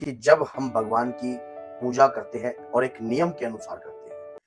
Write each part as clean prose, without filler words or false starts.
कि जब हम भगवान की पूजा करते हैं और एक नियम के अनुसार करते हैं,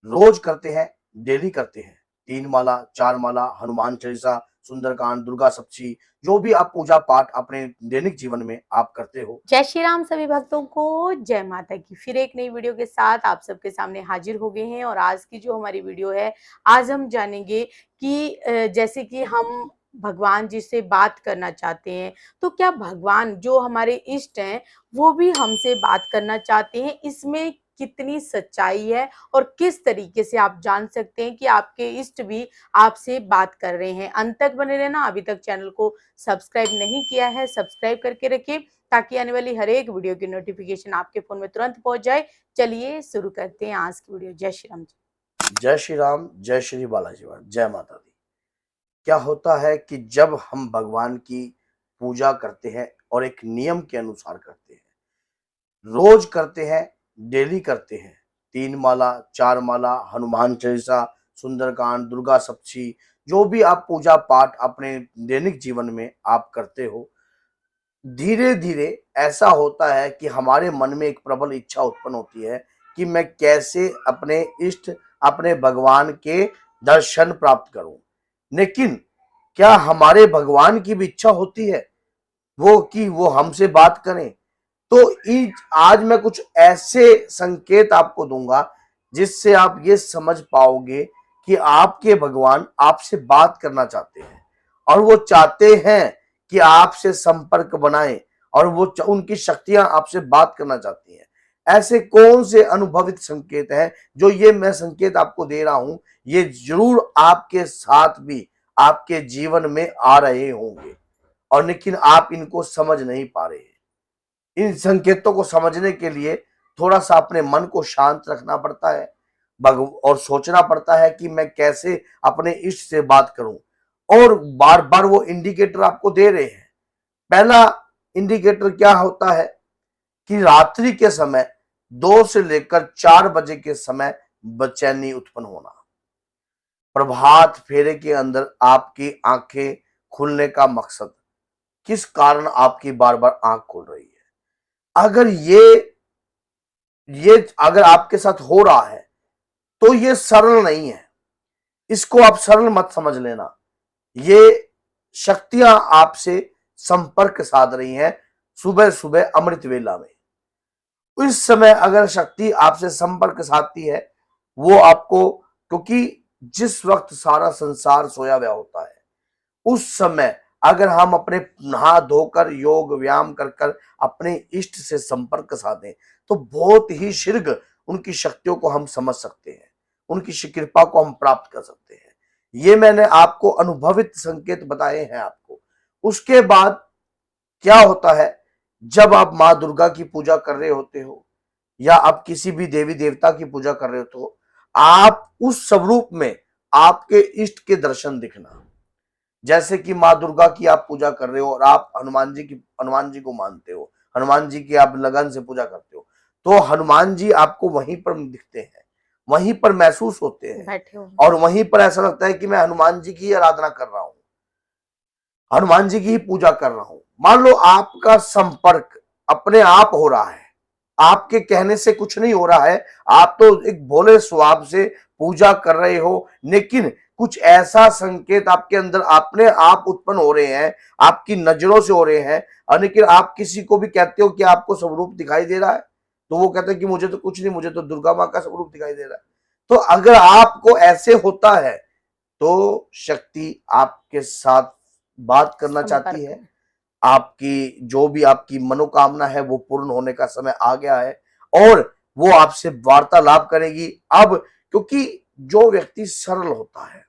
रोज करते हैं, डेली करते हैं, 3 माला, 4 माला, हनुमान चालीसा, सुंदरकांड, दुर्गा सप्तशती, जो भी आप पूजा पाठ अपने दैनिक जीवन में आप करते हो। जय श्री राम सभी भक्तों को, जय माता की। फिर एक नई वीडियो के साथ आप सबके सामने हाजिर हो गए हैं। और आज की जो हमारी वीडियो है, आज हम जानेंगे कि जैसे कि हम भगवान जी से बात करना चाहते हैं, तो क्या भगवान जो हमारे इष्ट हैं वो भी हमसे बात करना चाहते हैं? इसमें कितनी सच्चाई है और किस तरीके से आप जान सकते हैं कि आपके इष्ट भी आपसे बात कर रहे हैं? अंत तक बने रहना। अभी तक चैनल को सब्सक्राइब नहीं किया है, सब्सक्राइब करके रखिए ताकि आने वाली हर एक वीडियो की नोटिफिकेशन आपके फोन में तुरंत पहुंच जाए। चलिए शुरू करते हैं आज की वीडियो। जय श्री राम जी। जय श्री राम, जय श्री बालाजी वाल, जय माता दी। क्या होता है कि जब हम भगवान की पूजा करते हैं और एक नियम के अनुसार करते हैं, रोज करते हैं, डेली करते हैं, 3 माला, 4 माला, हनुमान चालीसा, सुंदरकांड, दुर्गा सप्तशती, जो भी आप पूजा पाठ अपने दैनिक जीवन में आप करते हो, धीरे धीरे ऐसा होता है कि हमारे मन में एक प्रबल इच्छा उत्पन्न होती है कि मैं कैसे अपने इष्ट, अपने भगवान के दर्शन प्राप्त करूं। लेकिन क्या हमारे भगवान की भी इच्छा होती है वो कि वो हमसे बात करें? तो आज मैं कुछ ऐसे संकेत आपको दूंगा जिससे आप ये समझ पाओगे कि आपके भगवान आपसे बात करना चाहते हैं और वो चाहते हैं कि आपसे संपर्क बनाएं और वो उनकी शक्तियां आपसे बात करना चाहती हैं। ऐसे कौन से अनुभवित संकेत हैं जो ये मैं संकेत आपको दे रहा हूं, ये जरूर आपके साथ भी आपके जीवन में आ रहे होंगे और लेकिन आप इनको समझ नहीं पा रहे हैं। इन संकेतों को समझने के लिए थोड़ा सा अपने मन को शांत रखना पड़ता है और सोचना पड़ता है कि मैं कैसे अपने इष्ट से बात करूं। और बार बार वो इंडिकेटर आपको दे रहे हैं। पहला इंडिकेटर क्या होता है कि रात्रि के समय 2 से लेकर 4 बजे के समय बेचैनी उत्पन्न होना, प्रभात फेरे के अंदर आपकी आंखें खुलने का मकसद, किस कारण आपकी बार बार आंख खुल रही है। अगर ये अगर आपके साथ हो रहा है तो ये सरल नहीं है, इसको आप सरल मत समझ लेना। ये शक्तियां आपसे संपर्क साध रही हैं सुबह सुबह अमृत वेला में। इस समय अगर शक्ति आपसे संपर्क साधती है, वो आपको, क्योंकि जिस वक्त सारा संसार सोया हुआ होता है उस समय अगर हम अपने नहा धोकर योग व्यायाम कर कर अपने इष्ट से संपर्क साधें तो बहुत ही शीघ्र उनकी शक्तियों को हम समझ सकते हैं, उनकी कृपा को हम प्राप्त कर सकते हैं। ये मैंने आपको अनुभवित संकेत बताए हैं आपको। उसके बाद क्या होता है, जब आप माँ दुर्गा की पूजा कर रहे होते हो या आप किसी भी देवी देवता की पूजा कर रहे होते हो, आप उस स्वरूप में आपके इष्ट के दर्शन दिखना। जैसे कि माँ दुर्गा की आप पूजा कर रहे हो और आप हनुमान जी को मानते हो, हनुमान जी की आप लगन से पूजा करते हो, तो हनुमान जी आपको वहीं पर दिखते हैं, वहीं पर महसूस होते हैं बैठे हो और वहीं पर ऐसा लगता है कि मैं हनुमान जी की आराधना कर रहा हूं, हनुमान जी की ही पूजा कर रहा हूं। मान लो आपका संपर्क अपने आप हो रहा है, आपके कहने से कुछ नहीं हो रहा है, आप तो एक भोले स्वभाव से पूजा कर रहे हो, लेकिन कुछ ऐसा संकेत आपके अंदर अपने आप उत्पन्न हो रहे हैं, आपकी नजरों से हो रहे हैं। और लेकिन आप किसी को भी कहते हो कि आपको स्वरूप दिखाई दे रहा है, तो वो कहते हैं कि मुझे तो कुछ नहीं, मुझे तो दुर्गा माँ का स्वरूप दिखाई दे रहा है। तो अगर आपको ऐसे होता है तो शक्ति आपके साथ बात करना चाहती संपर्क है, में। आपकी जो भी आपकी मनोकामना है वो पूर्ण होने का समय आ गया है और वो आपसे वार्तालाप करेगी। अब क्योंकि जो व्यक्ति सरल होता है,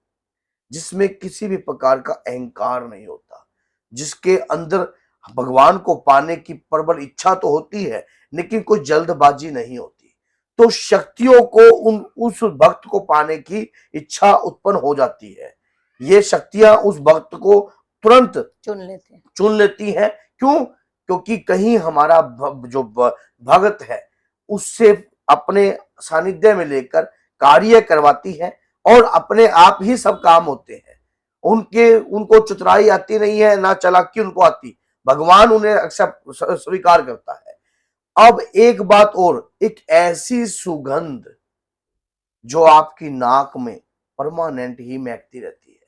जिसमें किसी भी प्रकार का अहंकार नहीं होता, जिसके अंदर भगवान को पाने की प्रबल इच्छा तो होती है लेकिन कोई जल्दबाजी नहीं होती, तो शक्तियों को उस भक्त को पाने की इच्छा उत्पन्न हो जाती है। ये शक्तियां उस भक्त को तुरंत चुन लेती हैं। क्यों? क्योंकि कहीं हमारा जो भगत है उससे अपने सानिध्य में लेकर कार्य करवाती है और अपने आप ही सब काम होते हैं। उनको चतुराई आती नहीं है, ना चालाकी उनको आती, भगवान उन्हें अक्सर स्वीकार करता है। अब एक बात और, एक ऐसी सुगंध जो आपकी नाक में परमानेंट ही महकती रहती है,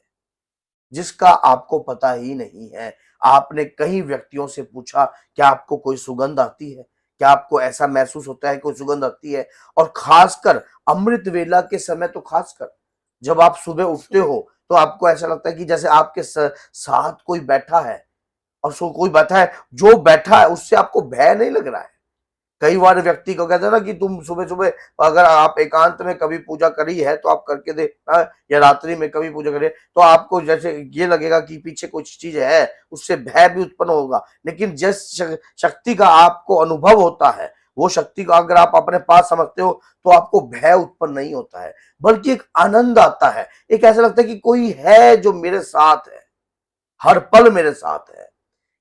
जिसका आपको पता ही नहीं है। आपने कई व्यक्तियों से पूछा, क्या आपको कोई सुगंध आती है? क्या आपको ऐसा महसूस होता है कोई सुगंध आती है? और खासकर अमृत वेला के समय, तो खासकर जब आप सुबह उठते हो तो आपको ऐसा लगता है कि जैसे आपके साथ कोई बैठा है, और सो कोई बैठा है, जो बैठा है उससे आपको भय नहीं लग रहा है। कई बार व्यक्ति को कहते हैं ना कि तुम सुबह सुबह अगर आप एकांत में कभी पूजा करी है तो आप करके दे, या रात्रि में कभी पूजा करें, तो आपको जैसे ये लगेगा कि पीछे कुछ चीज है, उससे भय भी उत्पन्न होगा। लेकिन जिस शक्ति का आपको अनुभव होता है, वो शक्ति को अगर आप अपने पास समझते हो तो आपको भय उत्पन्न नहीं होता है, बल्कि एक आनंद आता है। एक ऐसा लगता है कि कोई है जो मेरे साथ है, हर पल मेरे साथ है।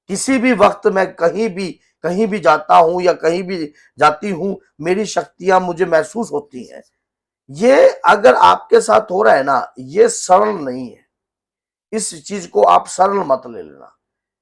किसी भी वक्त मैं कहीं भी जाता हूं या कहीं भी जाती हूं, मेरी शक्तियां मुझे महसूस होती हैं। ये अगर आपके साथ हो रहा है ना, ये सरल नहीं है। इस चीज को आप सरल मत ले लेना।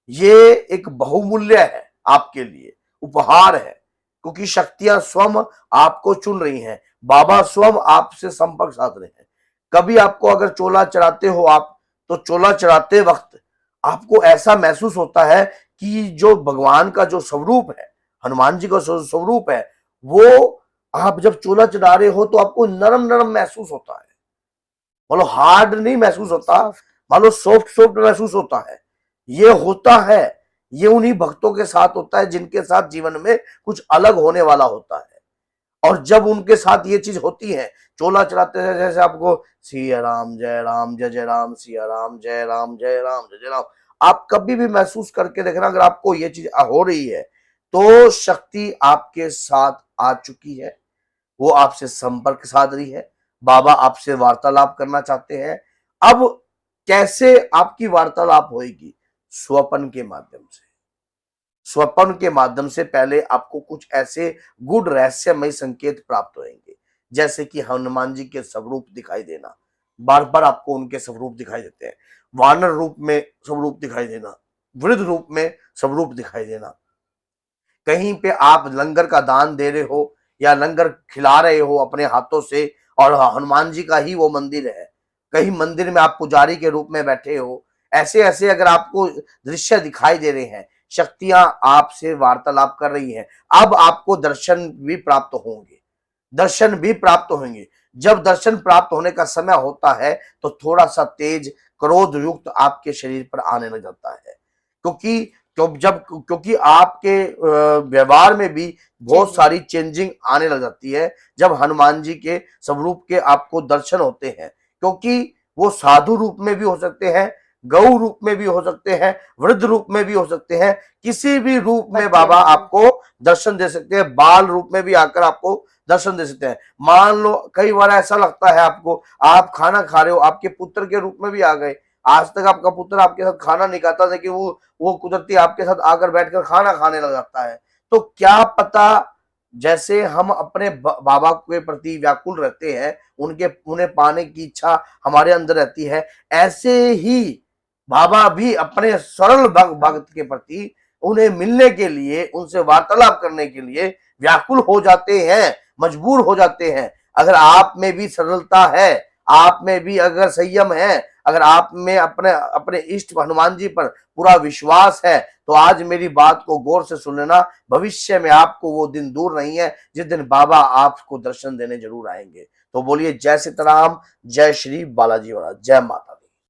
ये एक बहुमूल्य है आपके लिए, उपहार है, क्योंकि शक्तियां स्वयं आपको चुन रही हैं। बाबा स्वयं आपसे संपर्क साध रहे हैं। कभी आपको अगर चोला चढ़ाते हो आप, तो चोला चढ़ाते वक्त आपको ऐसा महसूस होता है कि जो भगवान का जो स्वरूप है, हनुमान जी का स्वरूप है, वो आप जब चोला चढ़ा रहे हो तो आपको नरम नरम महसूस होता है। मतलब हार्ड नहीं महसूस होता, सॉफ्ट। मान लो सॉफ्ट सॉफ्ट महसूस होता है। ये होता है, ये उन्हीं भक्तों के साथ होता है जिनके साथ जीवन में कुछ अलग होने वाला होता है। और जब उनके साथ ये चीज होती है, चोला चलाते हैं, जैसे आपको सिया राम जय जय राम, सिया राम जय राम जय राम जय जय राम, आप कभी भी महसूस करके देखना, अगर आपको ये चीज हो रही है तो शक्ति आपके साथ आ चुकी है, वो आपसे संपर्क साध रही है। बाबा आपसे वार्तालाप करना चाहते हैं। अब कैसे आपकी वार्तालाप होगी? स्वपन के माध्यम से। स्वपन के माध्यम से पहले आपको कुछ ऐसे गुड रहस्यमय संकेत प्राप्त होंगे, जैसे कि हनुमान जी के स्वरूप दिखाई देना। बार बार आपको उनके स्वरूप दिखाई देते हैं। वानर रूप में स्वरूप दिखाई देना, वृद्ध रूप में स्वरूप दिखाई देना। कहीं पे आप लंगर का दान दे रहे हो या लंगर खिला रहे हो अपने हाथों से, और हनुमान जी का ही वो मंदिर है। कहीं मंदिर में आप पुजारी के रूप में बैठे हो। ऐसे ऐसे अगर आपको दृश्य दिखाई दे रहे हैं, शक्तियां आपसे वार्तालाप कर रही हैं, अब आपको दर्शन भी प्राप्त होंगे। दर्शन भी प्राप्त होंगे। जब दर्शन प्राप्त होने का समय होता है तो थोड़ा सा तेज क्रोध युक्त आपके शरीर पर आने लग जाता है, क्योंकि आपके व्यवहार में भी बहुत सारी चेंजिंग आने लग जाती है जब हनुमान जी के स्वरूप के आपको दर्शन होते हैं। क्योंकि वो साधु रूप में भी हो सकते हैं, गौ रूप में भी हो सकते हैं, वृद्ध रूप में भी हो सकते हैं, किसी भी रूप में बाबा आपको दर्शन दे सकते हैं। बाल रूप में भी आकर आपको दर्शन दे सकते हैं। मान लो कई बार ऐसा लगता है आपको, आप खाना खा रहे हो, आपके पुत्र के रूप में भी आ गए। आज तक आपका पुत्र आपके साथ खाना नहीं खाता था कि वो कुदरती आपके साथ आकर बैठकर खाना खाने लग जाता है। तो क्या पता, जैसे हम अपने बाबा के प्रति व्याकुल रहते हैं, उन्हें पाने की इच्छा हमारे अंदर रहती है, ऐसे ही बाबा भी अपने सरल भक्त के प्रति, उन्हें मिलने के लिए, उनसे वार्तालाप करने के लिए व्याकुल हो जाते हैं, मजबूर हो जाते हैं। अगर आप में भी सरलता है, आप में भी अगर संयम है, अगर आप में अपने अपने इष्ट हनुमान जी पर पूरा विश्वास है, तो आज मेरी बात को गौर से सुन लेना। भविष्य में आपको वो दिन दूर नहीं है जिस दिन बाबा आपको दर्शन देने जरूर आएंगे। तो बोलिए जय सीताराम, जय श्री बालाजी महाराज, जय माता दी।